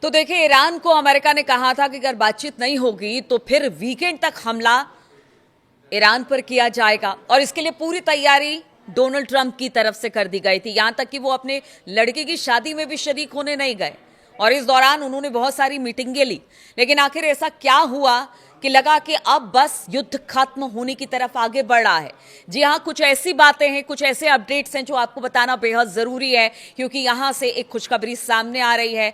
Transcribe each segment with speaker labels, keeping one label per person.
Speaker 1: तो देखिए, ईरान को अमेरिका ने कहा था कि अगर बातचीत नहीं होगी तो फिर वीकेंड तक हमला ईरान पर किया जाएगा और इसके लिए पूरी तैयारी डोनाल्ड ट्रंप की तरफ से कर दी गई थी। यहां तक कि वो अपने लड़के की शादी में भी शरीक होने नहीं गए और इस दौरान उन्होंने बहुत सारी मीटिंगें ली। लेकिन आखिर ऐसा क्या हुआ कि लगा कि अब बस युद्ध खत्म होने की तरफ आगे बढ़ रहा है। जी हां, कुछ ऐसी बातें हैं, कुछ ऐसे अपडेट्स हैं जो आपको बताना बेहद जरूरी है, क्योंकि यहां से एक खुशखबरी सामने आ रही है।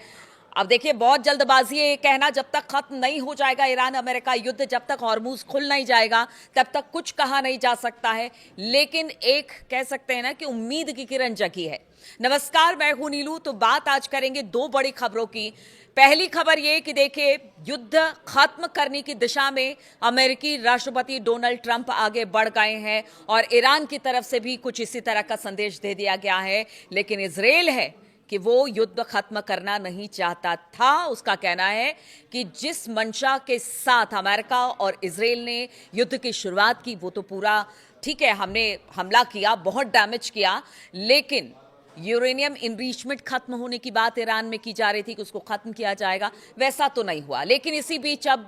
Speaker 1: अब देखिए, बहुत जल्दबाजी है ये कहना, जब तक खत्म नहीं हो जाएगा ईरान अमेरिका युद्ध, जब तक हॉर्मुज खुल नहीं जाएगा तब तक कुछ कहा नहीं जा सकता है। लेकिन एक कह सकते हैं ना कि उम्मीद की किरण जगी है। नमस्कार, मैं हूं नीलू। तो बात आज करेंगे दो बड़ी खबरों की। पहली खबर ये कि देखिए, युद्ध खत्म करने की दिशा में अमेरिकी राष्ट्रपति डोनाल्ड ट्रंप आगे बढ़ गए हैं और ईरान की तरफ से भी कुछ इसी तरह का संदेश दे दिया गया है। लेकिन इजराइल है कि वो युद्ध खत्म करना नहीं चाहता था। उसका कहना है कि जिस मंशा के साथ अमेरिका और इजराइल ने युद्ध की शुरुआत की वो तो पूरा ठीक है, हमने हमला किया, बहुत डैमेज किया, लेकिन यूरेनियम इनरिचमेंट खत्म होने की बात ईरान में की जा रही थी कि उसको खत्म किया जाएगा, वैसा तो नहीं हुआ। लेकिन इसी बीच अब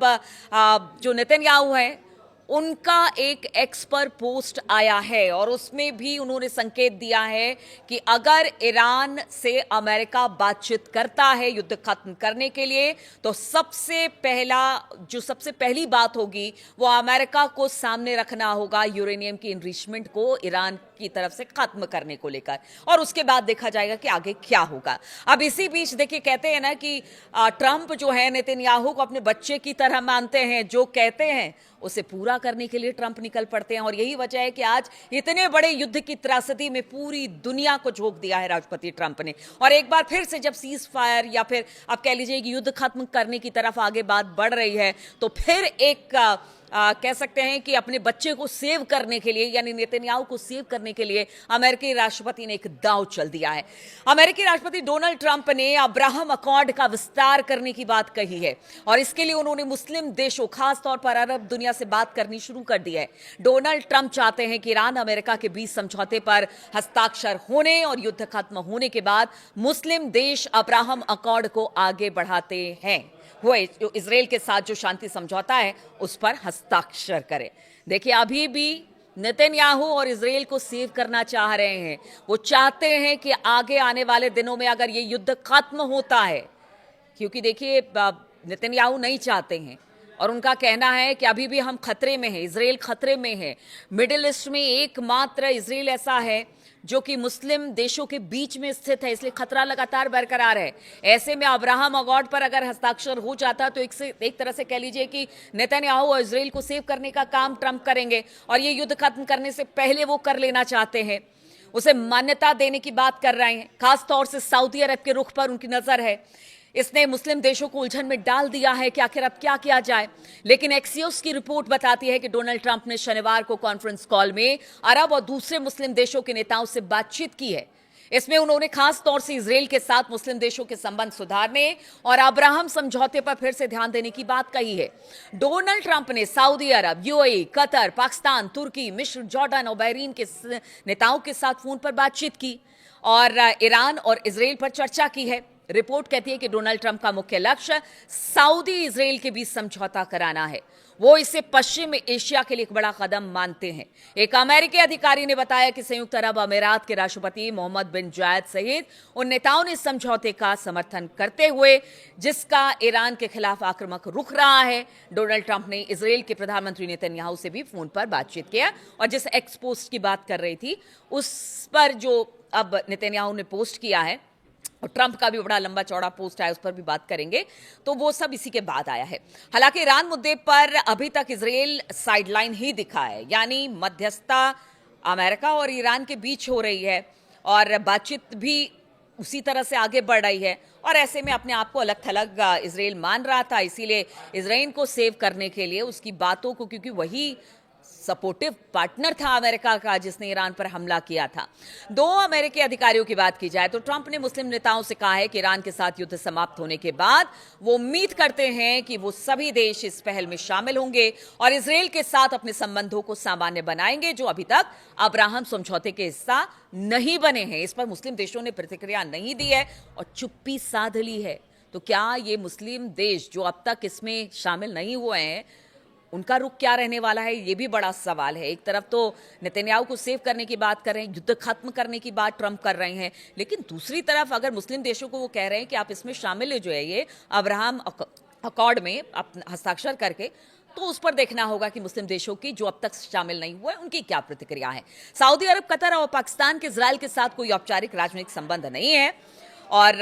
Speaker 1: जो नेतन्याहू है उनका एक एक्स पर पोस्ट आया है और उसमें भी उन्होंने संकेत दिया है कि अगर ईरान से अमेरिका बातचीत करता है युद्ध खत्म करने के लिए तो सबसे पहली बात होगी वो अमेरिका को सामने रखना होगा यूरेनियम की इनरिचमेंट को ईरान की तरफ से खत्म करने को लेकर, और उसके बाद देखा जाएगा कि आगे क्या होगा। अब इसी बीच देखिए, कहते हैं ना कि ट्रंप जो है नेतन्याहू को अपने बच्चे की तरह मानते हैं, जो कहते हैं उसे पूरा करने के लिए ट्रंप निकल पड़ते हैं। और यही वजह है कि आज इतने बड़े युद्ध की त्रासदी में पूरी दुनिया को झोंक दिया है राष्ट्रपति ट्रंप ने। और एक बार फिर से जब सीज फायर या फिर आप कह लीजिए कि युद्ध खत्म करने की तरफ आगे बात बढ़ रही है तो फिर एक कह सकते हैं कि अपने बच्चे को सेव करने के लिए, यानी नेतन्याहू को सेव करने के लिए अमेरिकी राष्ट्रपति ने एक दांव चल दिया है। अमेरिकी राष्ट्रपति डोनाल्ड ट्रंप ने अब्राहम अकॉर्ड का विस्तार करने की बात कही है और इसके लिए उन्होंने मुस्लिम देशों, खासतौर पर अरब दुनिया से बात करनी शुरू कर दी है। डोनाल्ड ट्रंप चाहते हैं कि ईरान अमेरिका के बीच समझौते पर हस्ताक्षर होने और युद्ध खत्म होने के बाद मुस्लिम देश अब्राहम अकॉर्ड को आगे बढ़ाते हैं, वो इजराइल के साथ जो शांति समझौता है उस पर हस्ताक्षर करे। देखिए, अभी भी नेतन्याहू और इजराइल को सेव करना चाह रहे हैं। वो चाहते हैं कि आगे आने वाले दिनों में अगर ये युद्ध खत्म होता है, क्योंकि देखिए नेतन्याहू नहीं चाहते हैं और उनका कहना है कि अभी भी हम खतरे में हैं, इजराइल खतरे में है। मिडिल ईस्ट में एकमात्र इजराइल ऐसा है जो कि मुस्लिम देशों के बीच में स्थित है, इसलिए खतरा लगातार बरकरार है। ऐसे में अब्राहम अकॉर्ड पर अगर हस्ताक्षर हो जाता तो एक तरह से कह लीजिए कि नेतन्याहू और इजराइल को सेव करने का काम ट्रंप करेंगे और ये युद्ध खत्म करने से पहले वो कर लेना चाहते हैं। उसे मान्यता देने की बात कर रहे हैं, खासतौर से सऊदी अरब के रुख पर उनकी नजर है। इसने मुस्लिम देशों को उलझन में डाल दिया है कि आखिर अब क्या किया जाए। लेकिन एक्सियोस की रिपोर्ट बताती है कि डोनाल्ड ट्रंप ने शनिवार को कॉन्फ्रेंस कॉल में अरब और दूसरे मुस्लिम देशों के नेताओं से बातचीत की है। इसमें उन्होंने खास तौर से इजराइल के साथ मुस्लिम देशों के संबंध सुधारने और अब्राहम समझौते पर फिर से ध्यान देने की बात कही है। डोनाल्ड ट्रंप ने सऊदी अरब, यूएई, कतर, पाकिस्तान, तुर्की, मिस्र, जॉर्डन और बहरीन के नेताओं के साथ फोन पर बातचीत की और ईरान और इजराइल पर चर्चा की है। रिपोर्ट कहती है कि डोनाल्ड ट्रंप का मुख्य लक्ष्य सऊदी इजराइल के बीच समझौता कराना है। वो इसे पश्चिम एशिया के लिए एक बड़ा कदम मानते हैं। एक अमेरिकी अधिकारी ने बताया कि संयुक्त अरब अमीरात के राष्ट्रपति मोहम्मद बिन जायद सहित उन नेताओं ने समझौते का समर्थन करते हुए जिसका ईरान के खिलाफ आक्रामक रुख रहा है। डोनाल्ड ट्रंप ने इजराइल के प्रधानमंत्री नेतन्याहू से भी फोन पर बातचीत किया और जिस एक्स पोस्ट की बात कर रही थी उस पर जो अब नेतन्याहू ने पोस्ट किया है और ट्रंप का भी बड़ा लंबा चौड़ा पोस्ट आया, उस पर भी बात करेंगे, तो वो सब इसी के बाद आया है। हालांकि ईरान मुद्दे पर अभी तक इजराइल साइडलाइन ही दिखा है, यानी मध्यस्थता अमेरिका और ईरान के बीच हो रही है और बातचीत भी उसी तरह से आगे बढ़ रही है। और ऐसे में अपने आप को अलग थलग इजराइल मान रहा था, इसीलिए इजराइल को सेव करने के लिए उसकी बातों को, क्योंकि वही सपोर्टिव पार्टनर था अमेरिका का जिसने ईरान पर हमला किया था। दो अमेरिकी अधिकारियों की बात की जाए तो ट्रंप ने मुस्लिम नेताओं से कहा है कि ईरान के साथ युद्ध समाप्त होने के बाद वो उम्मीद करते हैं कि वो सभी देश इस पहल में शामिल होंगे और इजराइल के साथ अपने संबंधों को सामान्य बनाएंगे, जो अभी तक अब्राहम समझौते के हिस्सा नहीं बने हैं। इस पर मुस्लिम देशों ने प्रतिक्रिया नहीं दी है और चुप्पी साध ली है। तो क्या ये मुस्लिम देश जो अब तक इसमें शामिल नहीं हुए हैं, उनका रुख क्या रहने वाला है, ये भी बड़ा सवाल है। एक तरफ तो नेतन्याहू को सेव करने की बात कर रहे हैं, युद्ध खत्म करने की बात ट्रंप कर रहे हैं, लेकिन दूसरी तरफ अगर मुस्लिम देशों को वो कह रहे हैं कि आप इसमें शामिल जो है ये अब्राहम अकॉर्ड में हस्ताक्षर करके, तो उस पर देखना होगा कि मुस्लिम देशों की जो अब तक शामिल नहीं हुए उनकी क्या प्रतिक्रिया है। सऊदी अरब, कतर और पाकिस्तान के इजराइल के साथ कोई औपचारिक राजनीतिक संबंध नहीं है, और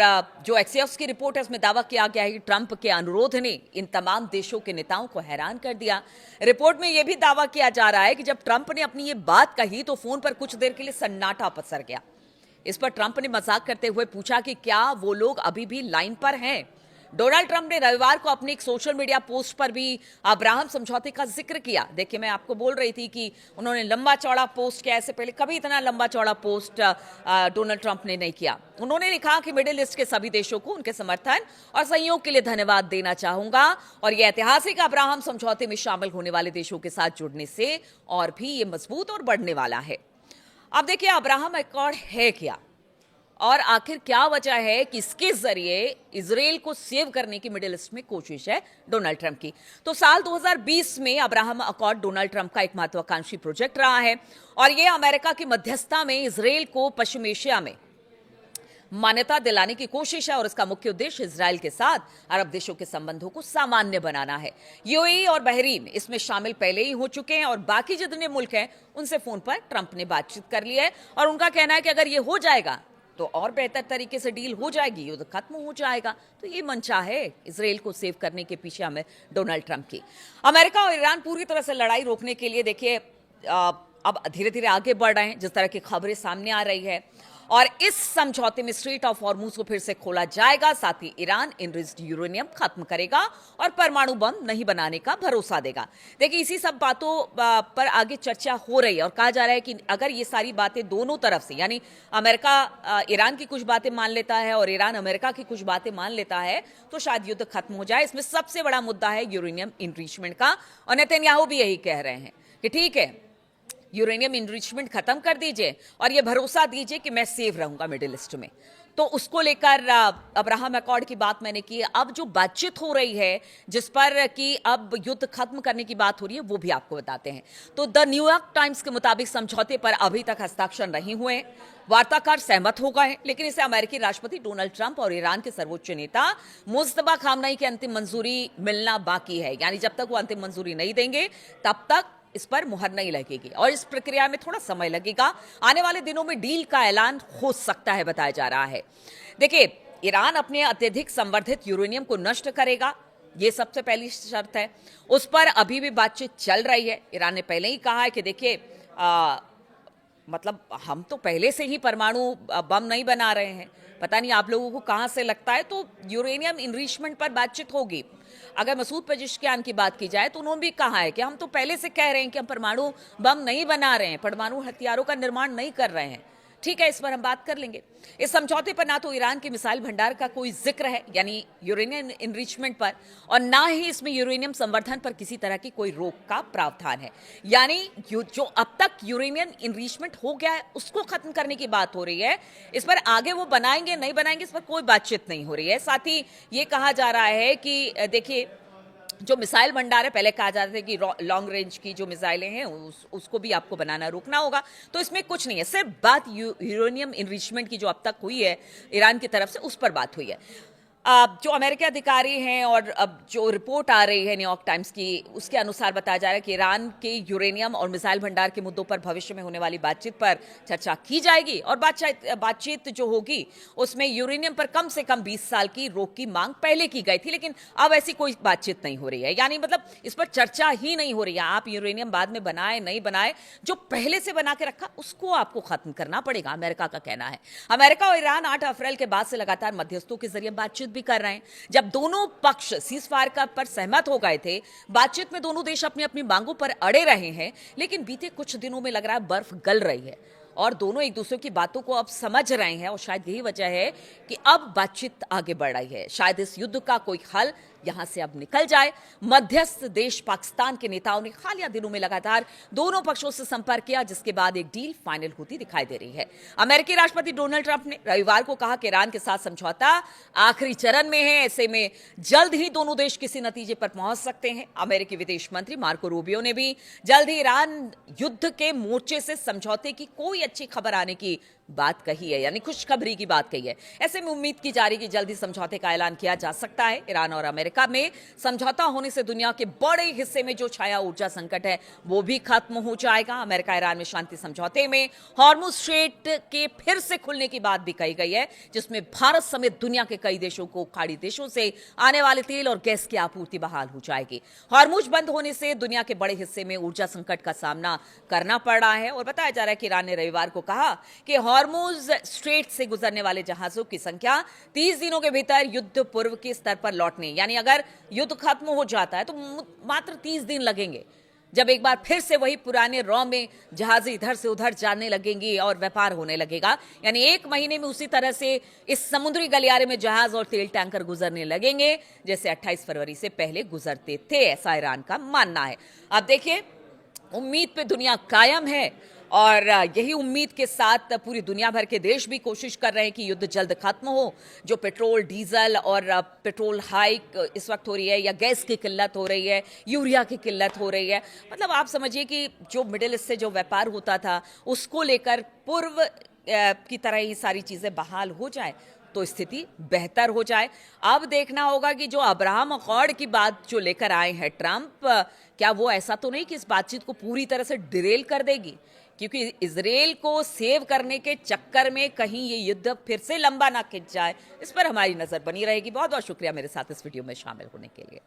Speaker 1: जो एक्सियोस की रिपोर्ट है उसमें दावा किया गया है कि ट्रंप के अनुरोध ने इन तमाम देशों के नेताओं को हैरान कर दिया। रिपोर्ट में यह भी दावा किया जा रहा है कि जब ट्रंप ने अपनी ये बात कही तो फोन पर कुछ देर के लिए सन्नाटा पसर गया। इस पर ट्रंप ने मजाक करते हुए पूछा कि क्या वो लोग अभी भी लाइन पर हैं। डोनाल्ड ट्रंप ने रविवार को अपनी एक सोशल मीडिया पोस्ट पर भी अब्राहम समझौते का जिक्र किया। देखिए, मैं आपको बोल रही थी कि उन्होंने लंबा चौड़ा पोस्ट किया, ऐसे पहले कभी इतना लंबा चौड़ा पोस्ट डोनाल्ड ट्रंप ने नहीं किया। उन्होंने लिखा कि मिडिल ईस्ट के सभी देशों को उनके समर्थन और सहयोग के लिए धन्यवाद देना चाहूंगा, और यह ऐतिहासिक अब्राहम समझौते में शामिल होने वाले देशों के साथ जुड़ने से और भी ये मजबूत और बढ़ने वाला है। अब देखिए, अब्राहम अकॉर्ड है क्या, और आखिर क्या वजह है कि इसके जरिए इजराइल को सेव करने की मिडिल ईस्ट में कोशिश है डोनाल्ड ट्रंप की। तो साल 2020 में अब्राहम अकॉर्ड डोनाल्ड ट्रंप का एक महत्वाकांक्षी प्रोजेक्ट रहा है, और यह अमेरिका की मध्यस्थता में इजराइल को पश्चिम एशिया में मान्यता दिलाने की कोशिश है, और इसका मुख्य उद्देश्य इजराइल के साथ अरब देशों के संबंधों को सामान्य बनाना है। यूएई और बहरीन इसमें शामिल पहले ही हो चुके हैं, और बाकी जितने मुल्क हैं उनसे फोन पर ट्रंप ने बातचीत कर ली है, और उनका कहना है कि अगर ये हो जाएगा तो और बेहतर तरीके से डील हो जाएगी, युद्ध खत्म हो जाएगा। तो ये मंशा है इजराइल को सेव करने के पीछे हमें डोनाल्ड ट्रंप की। अमेरिका और ईरान पूरी तरह से लड़ाई रोकने के लिए देखिए अब धीरे धीरे आगे बढ़ रहे हैं, जिस तरह की खबरें सामने आ रही है, और इस समझौते में स्ट्रेट ऑफ हॉर्मुज को फिर से खोला जाएगा। साथ ही ईरान इनरिच्ड यूरेनियम खत्म करेगा और परमाणु बम नहीं बनाने का भरोसा देगा। देखिए, इसी सब बातों पर आगे चर्चा हो रही है, और कहा जा रहा है कि अगर ये सारी बातें दोनों तरफ से, यानी अमेरिका ईरान की कुछ बातें मान लेता है और ईरान अमेरिका की कुछ बातें मान लेता है, तो शायद युद्ध खत्म हो जाए। इसमें सबसे बड़ा मुद्दा है यूरेनियम इनरिचमेंट का, और नेतन्याहू भी यही कह रहे हैं कि ठीक है, यूरेनियम इनरिचमेंट खत्म कर दीजिए और ये भरोसा दीजिए कि मैं सेफ रहूंगा मिडिल ईस्ट में। तो उसको लेकर अब्राहम अकॉर्ड की बात मैंने की। अब जो बातचीत हो रही है जिस पर कि अब युद्ध खत्म करने की बात हो रही है, वो भी आपको बताते हैं। तो द न्यूयॉर्क टाइम्स के मुताबिक समझौते पर अभी तक हस्ताक्षर नहीं हुए, वार्ताकार सहमत हो गए, लेकिन इसे अमेरिकी राष्ट्रपति डोनाल्ड ट्रंप और ईरान के सर्वोच्च नेता मुस्तफा खामनेई की अंतिम मंजूरी मिलना बाकी है। यानी जब तक वो अंतिम मंजूरी नहीं देंगे तब तक इस पर मुहर नहीं लगेगी, और इस प्रक्रिया में थोड़ा समय लगेगा। आने वाले दिनों में डील का ऐलान हो सकता है, बताया जा रहा है। देखिए, ईरान अपने अत्यधिक संवर्धित यूरेनियम को नष्ट करेगा, ये सबसे पहली शर्त है। उस पर अभी भी बातचीत चल रही है। ईरान ने पहले ही कहा है कि देखिए, मतलब हम तो पहले से ही परमाणु बम नहीं बना रहे हैं, पता नहीं आप लोगों को कहां से लगता है। तो यूरेनियम इनरिचमेंट पर बातचीत होगी। अगर मसूद पेजिशकियान की बात की जाए तो उन्होंने भी कहा है कि हम तो पहले से कह रहे हैं कि हम परमाणु बम नहीं बना रहे हैं, परमाणु हथियारों का निर्माण नहीं कर रहे हैं। ठीक है, इस पर हम बात कर लेंगे। इस समझौते पर ना तो ईरान के मिसाइल भंडार का कोई जिक्र है, यानी यूरेनियम इनरिचमेंट पर, और ना ही इसमें यूरेनियम संवर्धन पर किसी तरह की कोई रोक का प्रावधान है। यानी जो अब तक यूरेनियम इनरिचमेंट हो गया है उसको खत्म करने की बात हो रही है। इस पर आगे वो बनाएंगे नहीं बनाएंगे, इस पर कोई बातचीत नहीं हो रही है। साथ ही ये कहा जा रहा है कि देखिए, जो मिसाइल भंडार है, पहले कहा जाता था कि लॉन्ग रेंज की जो मिसाइलें हैं उसको भी आपको बनाना रोकना होगा, तो इसमें कुछ नहीं है। सिर्फ बात यूरेनियम इनरिचमेंट की जो अब तक हुई है ईरान की तरफ से, उस पर बात हुई है। जो अमेरिकी अधिकारी हैं और अब जो रिपोर्ट आ रही है न्यूयॉर्क टाइम्स की, उसके अनुसार बताया जा रहा है कि ईरान के यूरेनियम और मिसाइल भंडार के मुद्दों पर भविष्य में होने वाली बातचीत पर चर्चा की जाएगी, और बातचीत जो होगी उसमें यूरेनियम पर कम से कम 20 साल की रोक की मांग पहले की गई थी, लेकिन अब ऐसी कोई बातचीत नहीं हो रही है। यानी मतलब इस पर चर्चा ही नहीं हो रही है। आप यूरेनियम बाद में बनाए नहीं बनाए, जो पहले से बना के रखा उसको आपको खत्म करना पड़ेगा, अमेरिका का कहना है। अमेरिका और ईरान 8 अप्रैल के बाद से लगातार मध्यस्थों के जरिए बातचीत भी कर रहे हैं। जब दोनों पक्ष सीजफायर पर सहमत हो गए थे, बातचीत में दोनों देश अपनी अपनी मांगों पर अड़े रहे हैं, लेकिन बीते कुछ दिनों में लग रहा है बर्फ गल रही है, और दोनों एक दूसरे की बातों को अब समझ रहे हैं और शायद यही वजह है कि अब बातचीत आगे बढ़ रही है। शायद इस युद्ध का कोई हल यहां से अब निकल जाए। मध्यस्थ देश पाकिस्तान के नेताओं ने हालिया दिनों में लगातार दोनों पक्षों से संपर्क किया, जिसके बाद एक डील फाइनल होती दिखाई दे रही है। अमेरिकी राष्ट्रपति डोनाल्ड ट्रंप ने रविवार को कहा कि ईरान के साथ समझौता आखिरी चरण में है, ऐसे में जल्द ही दोनों देश किसी नतीजे पर पहुंच सकते हैं। अमेरिकी विदेश मंत्री मार्को रूबियो ने भी जल्द ही ईरान युद्ध के मोर्चे से समझौते की कोई अच्छी खबर आने की बात कही है, यानी खुशखबरी की बात कही है। ऐसे में उम्मीद की जा रही कि जल्दी समझौते का ऐलान किया जा सकता है। ईरान और अमेरिका में समझौता होने से दुनिया के बड़े हिस्से में जो छाया ऊर्जा संकट है वो भी खत्म हो जाएगा। अमेरिका ईरान में शांति समझौते में हॉर्मुज स्ट्रेट के फिर से खुलने की बात भी कही गई है, जिसमें भारत समेत दुनिया के कई देशों को खाड़ी देशों से आने वाले तेल और गैस की आपूर्ति बहाल हो जाएगी। हॉर्मुज बंद होने से दुनिया के बड़े हिस्से में ऊर्जा संकट का सामना करना पड़ रहा है और बताया जा रहा है कि ईरान ने रविवार को कहा कि हॉर्मुज स्ट्रेट से गुजरने वाले जहाजों की संख्या 30 दिनों के भीतर युद्ध पूर्व के स्तर पर लौटने, यानी अगर युद्ध खत्म हो जाता है तो मात्र 30 दिन लगेंगे, जब एक बार फिर से वही पुराने रॉ में जहाज इधर से उधर जाने लगेंगी और व्यापार होने लगेगा। यानी 1 महीने में उसी तरह से इस समुद्री गलियारे में जहाज और तेल टैंकर गुजरने लगेंगे जैसे 28 फरवरी से पहले गुजरते थे, ऐसा ईरान का मानना है। अब देखिए, उम्मीद पे दुनिया कायम है और यही उम्मीद के साथ पूरी दुनिया भर के देश भी कोशिश कर रहे हैं कि युद्ध जल्द खत्म हो। जो पेट्रोल, डीजल और पेट्रोल हाइक इस वक्त हो रही है, या गैस की किल्लत हो रही है, यूरिया की किल्लत हो रही है, मतलब आप समझिए कि जो मिडिल ईस्ट से जो व्यापार होता था उसको लेकर पूर्व की तरह ही सारी चीज़ें बहाल हो जाए तो स्थिति बेहतर हो जाए। अब देखना होगा कि जो अब्राहम अकॉर्ड की बात जो लेकर आए हैं ट्रंप, क्या वो ऐसा तो नहीं कि इस बातचीत को पूरी तरह से डिरेल कर देगी, क्योंकि इजराइल को सेव करने के चक्कर में कहीं ये युद्ध फिर से लंबा ना खिंच जाए। इस पर हमारी नजर बनी रहेगी। बहुत बहुत शुक्रिया मेरे साथ इस वीडियो में शामिल होने के लिए।